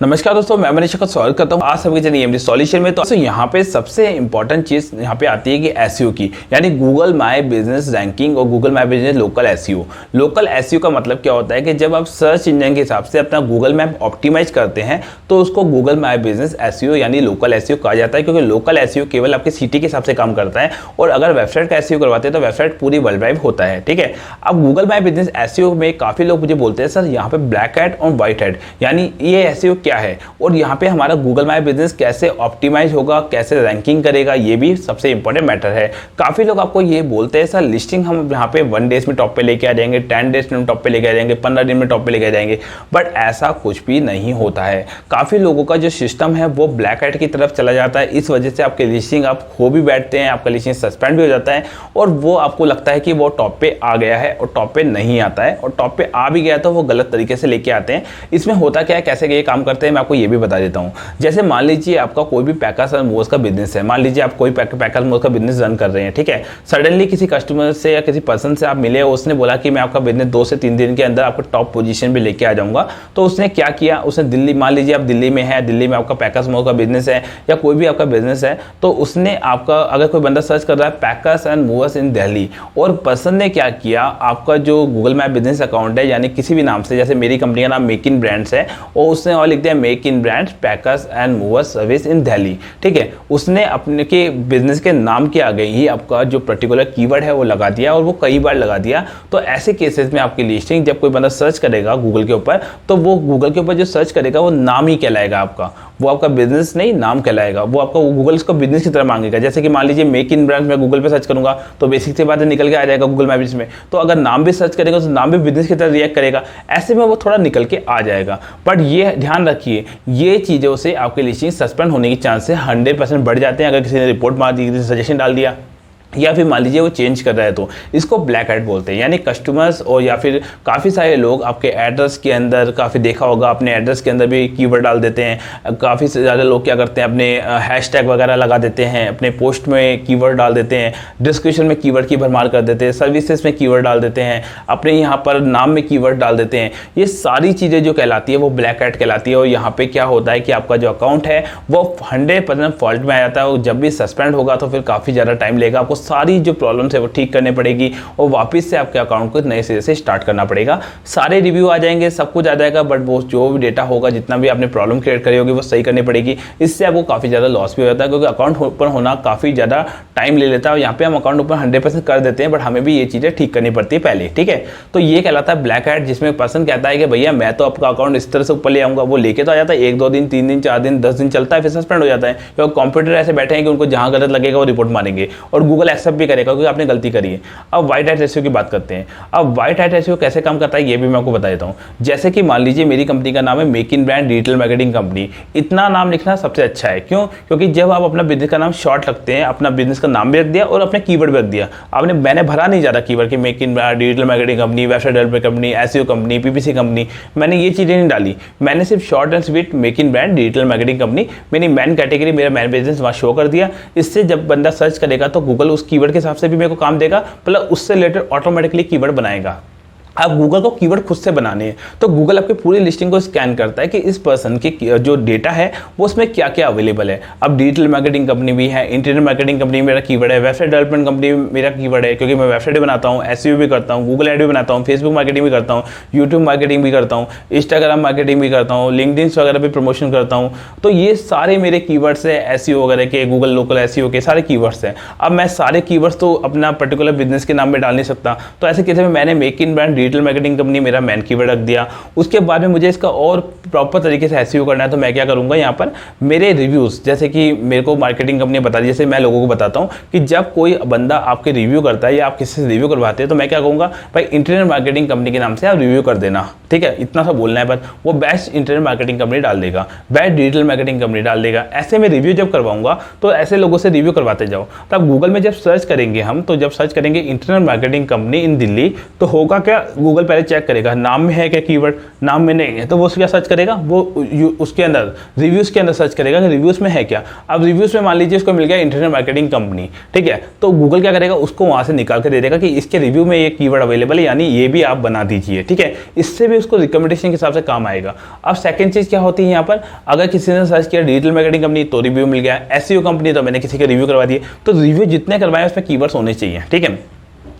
नमस्कार दोस्तों, मैं मनीष का स्वागत करता हूँ आज सभी के EMD सॉल्यूशन में। तो यहाँ पे सबसे इंपॉर्टेंट चीज यहाँ पे आती है कि एसईओ की, यानी गूगल माय बिजनेस रैंकिंग और Google my business local SEO. Local SEO का मतलब क्या होता है कि जब आप सर्च इंजन के हिसाब से अपना गूगल मैप ऑप्टिमाइज करते हैं तो उसको गूगल माय बिजनेस एसईओ यानी लोकल एसईओ कहा जाता है, क्योंकि लोकल एसईओ केवल आपके सिटी के हिसाब से काम करता है और अगर वेबसाइट का एसईओ करवाते हैं तो वेबसाइट पूरी वर्ल्ड वाइड होता है। ठीक है, अब गूगल माय बिजनेस एसईओ में काफी लोग मुझे बोलते हैं सर यहाँ पे ब्लैक हैट और व्हाइट हैट यानी ये एसईओ क्या है और यहाँ पे हमारा गूगल माय बिजनेस कैसे ऑप्टिमाइज होगा, कैसे रैंकिंग करेगा, ये भी सबसे इंपॉर्टेंट मैटर है। काफी लोग आपको ये बोलते हैं सर लिस्टिंग हम यहाँ पे 1 डेज में टॉप पे लेके आ जाएंगे, 10 डेज में टॉप पे लेके आ जाएंगे, 15 दिन में टॉप पे लेके आ जाएंगे, बट ऐसा कुछ भी नहीं होता है। काफी लोगों का जो सिस्टम है वो ब्लैक हैट की तरफ चला जाता है, इस वजह से आपके लिस्टिंग आप खो भी बैठते हैं, आपका लिस्टिंग सस्पेंड भी हो जाता है और वो आपको लगता है कि वो टॉप पे आ गया है और टॉप पे नहीं आता है, और टॉप पे आ भी गया तो वो गलत तरीके से लेके आते हैं। इसमें होता क्या है, कैसे ये काम करते हैं, मैं आपको ये भी बता देता हूँ। जैसे मान लीजिए आपका कोई भी पैकर्स एंड मूवर्स का बिजनेस है, मान लीजिए आप कोई पैकर्स मूवर्स का बिजनेस रन कर रहे हैं। ठीक है, सडनली किसी कस्टमर से या किसी पर्सन से आप मिले, उसने बोला कि मैं आपका बिजनेस 2 से 3 दिन के अंदर आपको टॉप पोजीशन पे लेके आ जाऊंगा। तो उसने क्या किया, उसने दिल्ली, मान लीजिए आप दिल्ली में है, दिल्ली में आपका पैकर्स मूवर्स का बिजनेस है या कोई भी आपका बिजनेस है, तो उसने आपका, अगर कोई बंदा सर्च कर रहा है पैकर्स एंड मूवर्स इन दिल्ली, और पर्सन ने क्या किया, आपका जो गूगल मैप बिजनेस अकाउंट है यानी किसी भी नाम से, जैसे मेरी कंपनी का नाम मेक इन ब्रांड्स है और उसने और लिख दिया make in brands packers and movers service in Delhi. ठीक है, उसने अपने के बिजनेस के नाम के आगे ही आपका जो पर्टिकुलर कीवर्ड है वो लगा दिया और वो कई बार लगा दिया। तो ऐसे केसेस में आपकी लिस्टिंग जब कोई बंदा सर्च करेगा गूगल के ऊपर, तो वो गूगल के ऊपर जो सर्च करेगा वो नाम ही कहलाएगा आपका, वो आपका बिजनेस नहीं नाम कहलाएगा। वो आपका गूगल इसको बिजनेस की तरह मांगेगा। जैसे कि मान लीजिए मेक इन ब्रांड में गूगल पे सर्च करूंगा तो बेसिक से बात निकल के आ जाएगा गूगल मैप में, तो अगर नाम भी सर्च करेगा तो नाम भी बिजनेस की तरह रिएक्ट करेगा, ऐसे में वो थोड़ा निकल के आ जाएगा। बट ये ध्यान रखिए, ये चीज़ों से आपकी लिस्टिंग सस्पेंड होने की चांसेस 100% बढ़ जाते हैं अगर किसी ने रिपोर्ट मार दी, सजेशन डाल दिया या फिर मान लीजिए वो चेंज कर रहा है, तो इसको ब्लैक हैट बोलते हैं। यानी कस्टमर्स और या फिर काफ़ी सारे लोग आपके एड्रेस के अंदर, काफ़ी देखा होगा अपने एड्रेस के अंदर भी कीवर्ड डाल देते हैं। काफ़ी ज़्यादा लोग क्या करते हैं, अपने हैशटैग वगैरह लगा देते हैं, अपने पोस्ट में कीवर्ड डाल देते हैं, डिस्क्रिप्शन में कीवर्ड की भरमार कर देते हैं, सर्विसेज में कीवर्ड डाल देते हैं, अपने यहाँ पर नाम में कीवर्ड डाल देते हैं। ये सारी चीज़ें जो कहलाती है वो ब्लैक हैट कहलाती है। और यहाँ पे क्या होता है कि आपका जो अकाउंट है वो 100% फॉल्ट में आ जाता है और जब भी सस्पेंड होगा तो फिर काफ़ी ज़्यादा टाइम लेगा, आपको सारी जो प्रॉब्लम्स है वो ठीक करने पड़ेगी और वापस से आपके अकाउंट को नए सिरे से स्टार्ट करना पड़ेगा। सारे रिव्यू आ जाएंगे, सब कुछ आ जाएगा, बट वो जो भी डेटा होगा, जितना भी आपने प्रॉब्लम क्रिएट करी होगी वो सही करनी पड़ेगी। इससे आपको काफ़ी ज़्यादा लॉस भी हो जाता है, क्योंकि अकाउंट ओपन होना काफ़ी ज़्यादा टाइम ले लेता है। और यहाँ पे हम अकाउंट ओपन 100% कर देते हैं, बट हमें भी ये चीज़ें ठीक करनी पड़ती है पहले। ठीक है, तो ये कहलाता है ब्लैक हैट, जिसमें पर्सन कहता है कि भैया मैं तो आपका अकाउंट इस तरह से ऊपर ले आऊँगा, वो लेके तो आ जाता है, 1 2 दिन 3 दिन 4 दिन 10 दिन चलता है, फिर सस्पेंड हो जाता है। क्योंकि कंप्यूटर ऐसे बैठे हैं कि उनको जहाँ गलत लगेगा वो रिपोर्ट मारेंगे और गूगल एक्सेप्ट भी करेगा क्योंकि आपने गलती करिए। अब व्हाइट हैट एसईओ की बात करते हैं। अब व्हाइट हैट एसईओ कैसे काम करता है ये भी मैं आपको बता देता हूं। जैसे कि मान लीजिए मेरी कंपनी का नाम है make in brand digital marketing company. इतना नाम लिखना सबसे अच्छा है। क्यों? क्योंकि जब आप अपना बिजनेस का नाम शॉर्ट रखते हैं, अपना बिजनेस का नाम भी रख दिया और अपने कीवर्ड भी रख दिया, मैंने भरा नहीं ज़्यादा कीवर्ड कि make in brand digital marketing company, website development company, SEO company, PPC company, मैंने ये चीज़ें नहीं डाली। मैंने सिर्फ short and sweet make in brand digital marketing company, मेरी मैन कैटेगरी, मेरा मैन बिजनेस वहाँ शो कर दिया। इससे जब बंदा सर्च करेगा तो गूगल उस कीवर्ड के हिसाब से भी मेरे को काम देगा, प्लस उससे रिलेटेड ऑटोमेटिकली कीवर्ड बनाएगा। आप गूगल को कीवर्ड खुद से बनाने हैं तो गूगल आपकी पूरी लिस्टिंग को स्कैन करता है कि इस पर्सन की जो डेटा है वो उसमें क्या क्या अवेलेबल है। अब डिजिटल मार्केटिंग कंपनी भी है, इंटरनेट मार्केटिंग कंपनी मेरा कीवर्ड है, वेबसाइट डेवलपमेंट कंपनी मेरा कीवर्ड है, क्योंकि मैं वेबसाइट भी बनाता हूँ, एसईओ भी करता हूँ, गूगल एड भी बनाता हूँ, फेसबुक मार्केटिंग भी करता हूँ, यूट्यूब मार्केटिंग भी करता हूँ, इंस्टाग्राम मार्केटिंग भी करता हूँ, लिंक्डइन वगैरह भी प्रमोशन करता हूँ। तो ये सारे मेरे कीवर्ड्स है, एसईओ वगैरह के, गूगल लोकल एसईओ के सारे कीवर्ड्स हैं। अब मैं सारे कीवर्ड्स तो अपना पर्टिकुलर बिजनेस के नाम में डाल नहीं सकता, तो ऐसे केस में मैंने make in brand digital marketing company मेरा मैन कीवर्ड रख दिया। उसके बाद में मुझे इसका और प्रॉपर तरीके से एसईओ करना है तो मैं क्या करूंगा, यहाँ पर मेरे रिव्यूज, जैसे कि मेरे को मार्केटिंग कंपनी बता दी, जैसे मैं लोगों को बताता हूँ कि जब कोई बंदा आपके रिव्यू करता है या आप किसी से रिव्यू करवाते हैं तो मैं क्या कहूँगा, भाई इंटरनेट मार्केटिंग कंपनी के नाम से आप रिव्यू कर देना। ठीक है, इतना सा बोलना है, बस वो बेस्ट इंटरनेट मार्केटिंग कंपनी डाल देगा, बेस्ट डिजिटल मार्केटिंग कंपनी डाल देगा। ऐसे में रिव्यू जब करवाऊंगा तो ऐसे लोगों से रिव्यू करवाते जाओ। तब गूगल में जब सर्च करेंगे हम, तो जब सर्च करेंगे इंटरनेट मार्केटिंग कंपनी इन दिल्ली, तो होगा क्या, गूगल पहले चेक करेगा नाम में है क्या कीवर्ड, नाम में नहीं है तो वो क्या सर्च करेगा, वो उसके अंदर रिव्यूज़ के अंदर सर्च करेगा कि रिव्यूज़ में है क्या। अब रिव्यूज़ में मान लीजिए उसको मिल गया इंटरनेट मार्केटिंग कंपनी, ठीक है, तो गूगल क्या करेगा, उसको वहाँ से निकाल के दे देगा कि इसके रिव्यू में ये कीवर्ड अवेलेबल है, यानी ये भी आप बना दीजिए, ठीक है। इससे भी उसको रिकमेंडेशन के हिसाब से काम आएगा। अब सेकंड चीज़ क्या होती है यहाँ पर, अगर किसी ने सर्च किया डिजिटल मार्केटिंग कंपनी तो रिव्यू मिल गया, एसईओ कंपनी तो मैंने किसी के रिव्यू करवा दिए, तो रिव्यू जितने करवाए उसमें कीवर्ड्स होने चाहिए, ठीक है।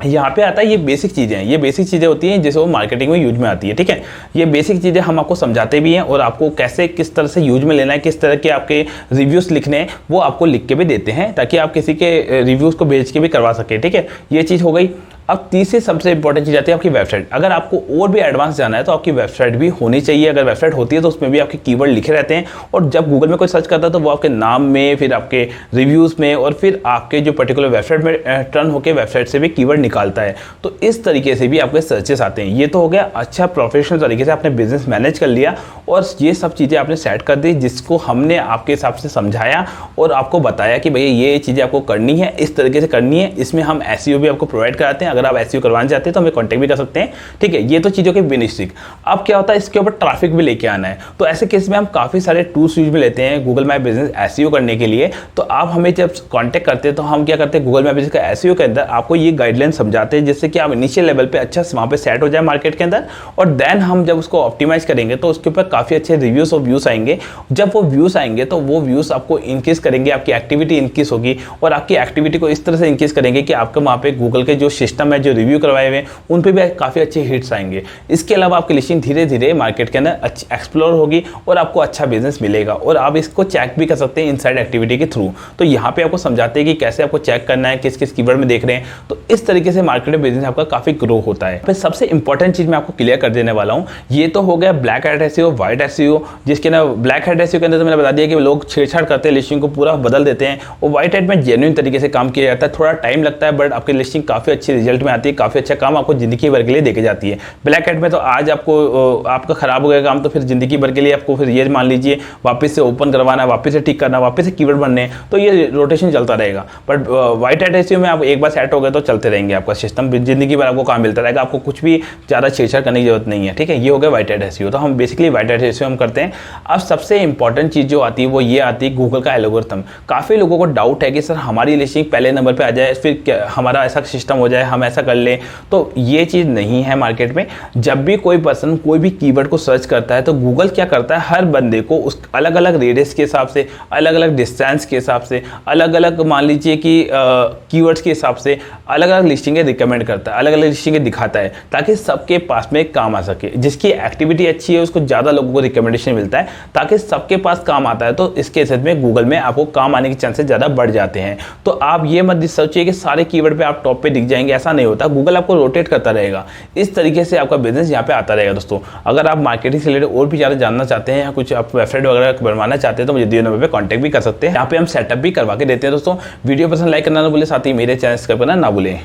यहाँ पे आता है ये बेसिक चीज़ें हैं, ये बेसिक चीज़ें होती हैं जैसे वो मार्केटिंग में यूज में आती है, ठीक है। ये बेसिक चीज़ें हम आपको समझाते भी हैं और आपको कैसे किस तरह से यूज में लेना है, किस तरह के आपके रिव्यूज़ लिखने हैं वो आपको लिख के भी देते हैं ताकि आप किसी के रिव्यूज़ को भेज के भी करवा सकें, ठीक है। ये चीज़ हो गई। अब तीसरी सबसे इंपॉर्टेंट चीज़ आती है आपकी वेबसाइट। अगर आपको और भी एडवांस जाना है तो आपकी वेबसाइट भी होनी चाहिए। अगर वेबसाइट होती है तो उसमें भी आपके कीवर्ड लिखे रहते हैं और जब गूगल में कोई सर्च करता है तो वो आपके नाम में, फिर आपके रिव्यूज़ में और फिर आपके जो पर्टिकुलर वेबसाइट में टर्न होकर वेबसाइट से भी कीवर्ड निकालता है। तो इस तरीके से भी आपके सर्चेस आते हैं। ये तो हो गया अच्छा प्रोफेशनल तरीके से आपने बिजनेस मैनेज कर लिया और ये सब चीज़ें आपने सेट कर दी जिसको हमने आपके हिसाब से समझाया और आपको बताया कि भैया ये चीज़ें आपको करनी है, इस तरीके से करनी है। इसमें हम एसईओ भी आपको प्रोवाइड कराते हैं। अगर आप एसईओ करवाना चाहते हैं तो हमें कॉन्टेक्ट भी कर सकते हैं, ठीक है। ये तो चीज़ों के बेनिफिट। अब क्या होता है, इसके ऊपर ट्रैफिक भी लेके आना है। तो ऐसे केस में हम काफ़ी सारे टूल्स यूज में लेते हैं गूगल माई बिजनेस एसईओ करने के लिए। तो आप हमें जब कॉन्टैक्ट करते हैं तो हम क्या करते हैं, गूगल माई बिजनेस का एसईओ के अंदर आपको ये गाइडलाइन समझाते हैं जिससे कि आप इनिशियल लेवल पे अच्छा वहाँ पे सेट हो जाए मार्केट के अंदर। और देन हम जब उसको ऑप्टिमाइज करेंगे तो उसके ऊपर काफ़ी अच्छे रिव्यूज़ और व्यूज़ आएंगे। जब वो व्यूज़ आएंगे तो वो व्यूज़ आपको इंक्रीज करेंगे, आपकी एक्टिविटी इंक्रीज होगी और आपकी एक्टिविटी को इस तरह से इंक्रीज करेंगे कि आपके वहाँ पे गूगल के जो सिस्टम है, जो रिव्यू करवाए हुए हैं, उन पे भी काफ़ी अच्छे हिट्स आएंगे। इसके अलावा आपकी लिस्टिंग धीरे धीरे मार्केट के अंदर अच्छी एक्सप्लोर होगी और आपको अच्छा बिजनेस मिलेगा और आप इसको चेक भी कर सकते हैं इनसाइड एक्टिविटी के थ्रू। तो यहाँ पे आपको समझाते हैं कि कैसे आपको चेक करना है, किस किस कीवर्ड में देख रहे हैं। तो इस तरीके से मार्केट में बिजनेस आपका काफ़ी ग्रो होता है। फिर सबसे इंपॉर्टेंट चीज़ मैं आपको क्लियर कर देने वाला हूँ। ये तो हो गया black hat SEO, white SEO, जिसके ना ब्लैक हैट एसईओ के अंदर तो मैंने बता दिया कि लोग छेड़छाड़ करते हैं, लिस्टिंग को पूरा बदल देते हैं। और व्हाइट हैट में जेन्युइन तरीके से काम किया जाता है, थोड़ा टाइम लगता है बट आपकी लिस्टिंग काफ़ी अच्छी रिजल्ट में आती है, काफ़ी अच्छा काम आपको जिंदगी भर के लिए देके जाती है। ब्लैक हैट में तो आज आपको आपका खराब हो गया काम तो फिर जिंदगी भर के लिए आपको फिर ये मान लीजिए वापस से ओपन करवाना है, वापस से ठीक करना, वापस से कीवर्ड बनने हैं, तो ये रोटेशन चलता रहेगा। बट व्हाइट हैट एसईओ में आप एक बार सेट हो गए तो चलते रहेंगे, आपका सिस्टम जिंदगी भर आपको काम मिलता रहेगा, आपको कुछ भी ज़्यादा छेड़छाड़ करने की जरूरत नहीं है, ठीक है। ये हो गया व्हाइट हैट एसईओ। तो हम बेसिकली व्हाइट हैट एसईओ हम करते हैं। अब सबसे इंपॉर्टेंट चीज़ जो आती है वो ये आती है गूगल का एल्गोरिथम। काफ़ी लोगों को डाउट है कि सर हमारी लिस्टिंग पहले नंबर पर आ जाए, फिर हमारा ऐसा सिस्टम हो जाए, हम ऐसा कर लें। तो ये चीज़ नहीं है मार्केट में। जब भी कोई पर्सन कोई भी कीवर्ड को सर्च करता है तो गूगल क्या करता है, हर बंदे को उस अलग अलग रेडियस के हिसाब से, अलग अलग डिस्टेंस के हिसाब से, अलग अलग मान लीजिए कि कीवर्ड्स के हिसाब से अलग अलग लिस्टिंगें रिकमेंड करता है, अलग अलग लिस्टिंगें दिखाता है ताकि सबके पास में काम आ सके। जिसकी एक्टिविटी अच्छी है उसको ज़्यादा लोगों को रिकमेंडेशन मिलता है ताकि सबके पास काम आता है। तो इसके केस में गूगल में आपको काम आने के चांसेस ज़्यादा बढ़ जाते हैं। तो आप ये मत सोचिए कि सारे कीवर्ड पे आप टॉप पे दिख जाएंगे, ऐसा नहीं होता। गूगल आपको रोटेट करता रहेगा। इस तरीके से आपका बिजनेस यहाँ पे आता रहेगा। दोस्तों अगर आप मार्केटिंग से रिलेटेड और भी ज़्यादा जानना चाहते हैं या कुछ आप वेबसाइट वगैरह बनवाना चाहते हैं तो मुझे दिए नंबर पे कांटेक्ट भी कर सकते हैं। यहाँ पे हम सेटअप भी करवा के देते हैं। दोस्तों वीडियो पसंद लाइक करना ना भूलें, साथ ही मेरे चैनल सब्सक्राइब करना ना भूलें।